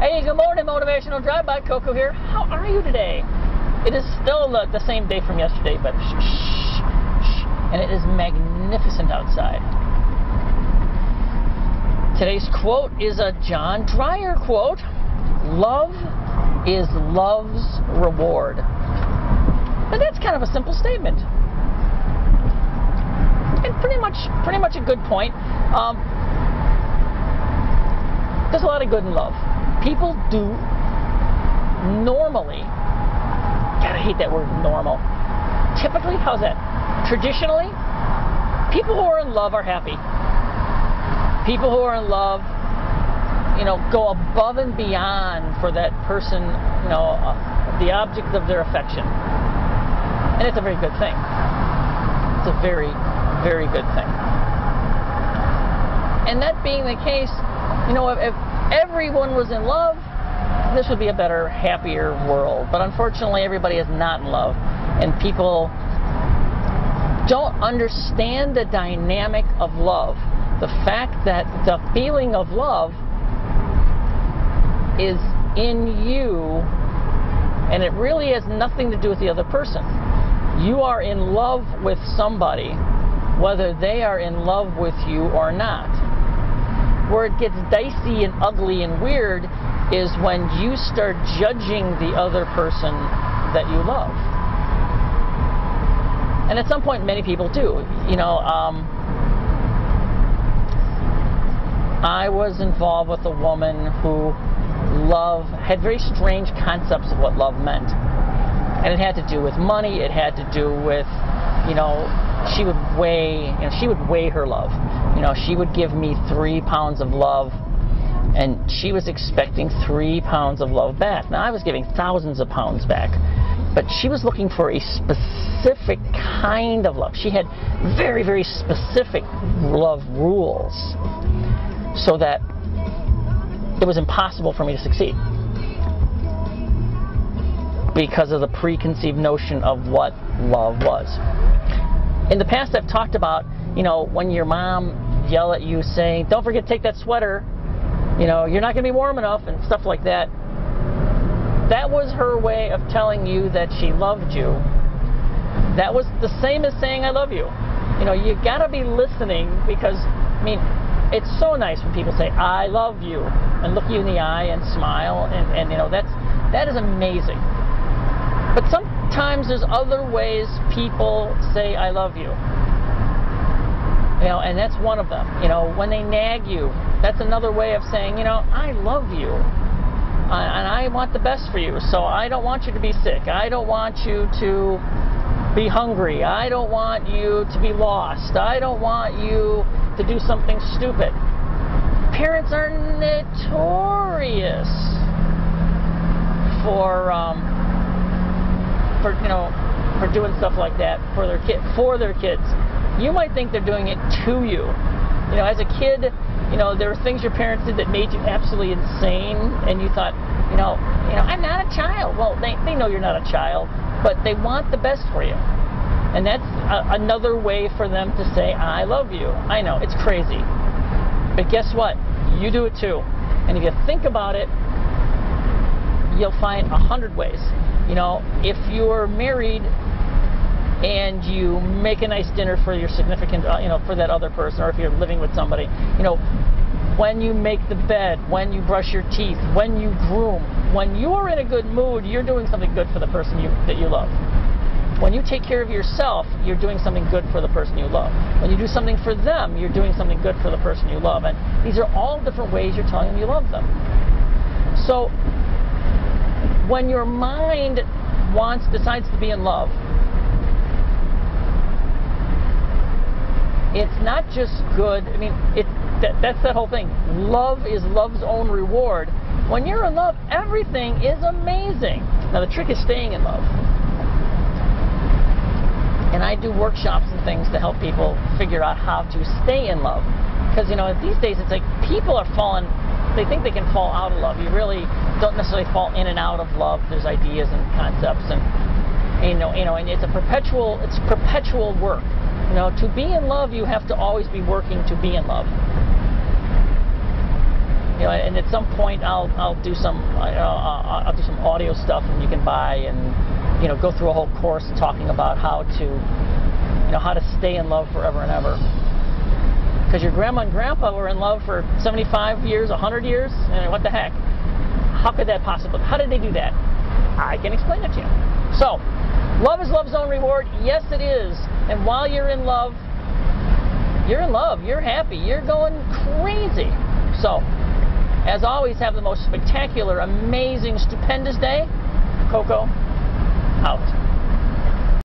Hey, good morning, Motivational Drive-By. Coco here. How are you today? It is still the same day from yesterday, but shh, and it is magnificent outside. Today's quote is a John Dyer quote. Love is love's reward. And that's kind of a simple statement. And pretty much a good point. There's a lot of good in love. People do normally, God, I hate that word normal. Typically, how's that? Traditionally, people who are in love are happy. People who are in love, go above and beyond for that person, the object of their affection. And it's a very good thing. It's a very, very good thing. And that being the case, if everyone was in love, this would be a better, happier world. But unfortunately, everybody is not in love. And people don't understand the dynamic of love. The fact that the feeling of love is in you, and it really has nothing to do with the other person. You are in love with somebody, whether they are in love with you or not. Where it gets dicey and ugly and weird is when you start judging the other person that you love. And at some point, many people do. I was involved with a woman who had very strange concepts of what love meant. And it had to do with money. It had to do with, she would weigh her love. She would give me 3 pounds of love, and she was expecting 3 pounds of love back. Now, I was giving thousands of pounds back, but she was looking for a specific kind of love. She had very, very specific love rules, so that it was impossible for me to succeed because of the preconceived notion of what love was. In the past, I've talked about, when your mom yell at you saying, "Don't forget to take that sweater, you're not going to be warm enough," and stuff like that. That was her way of telling you that she loved you. That was the same as saying, "I love you." You got to be listening, because, it's so nice when people say, "I love you," and look you in the eye and smile, and that is amazing. But sometimes there's other ways people say, "I love you." And that's one of them. When they nag you, that's another way of saying, "I love you. And I want the best for you. So I don't want you to be sick. I don't want you to be hungry. I don't want you to be lost. I don't want you to do something stupid." Parents are notorious for doing stuff like that for their kids. You might think they're doing it to you. As a kid, there were things your parents did that made you absolutely insane, and you thought, I'm not a child. Well, they know you're not a child, but they want the best for you. And that's another way for them to say, "I love you." I know, it's crazy. But guess what? You do it too. And if you think about it, you'll find 100 ways. If you're married and you make a nice dinner for your significant, for that other person, or if you're living with somebody, when you make the bed, when you brush your teeth, when you groom, when you're in a good mood, you're doing something good for the person that you love. When you take care of yourself, you're doing something good for the person you love. When you do something for them, you're doing something good for the person you love. And these are all different ways you're telling them you love them. So when your mind decides to be in love, it's not just good. That's that whole thing. Love is love's own reward. When you're in love, everything is amazing. Now, the trick is staying in love. And I do workshops and things to help people figure out how to stay in love. Because, these days it's like people are they think they can fall out of love. You really don't necessarily fall in and out of love. There's ideas and concepts, and it's perpetual work. To be in love, you have to always be working to be in love. You know, and at some point I'll do some I'll do some audio stuff, and you can buy and go through a whole course talking about how to stay in love forever and ever. Because your grandma and grandpa were in love for 75 years, 100 years, and what the heck? How could that possibly? How did they do that? I can explain it to you. So, love is love's own reward. Yes, it is. And while you're in love, you're happy, you're going crazy. So, as always, have the most spectacular, amazing, stupendous day. Coco, out.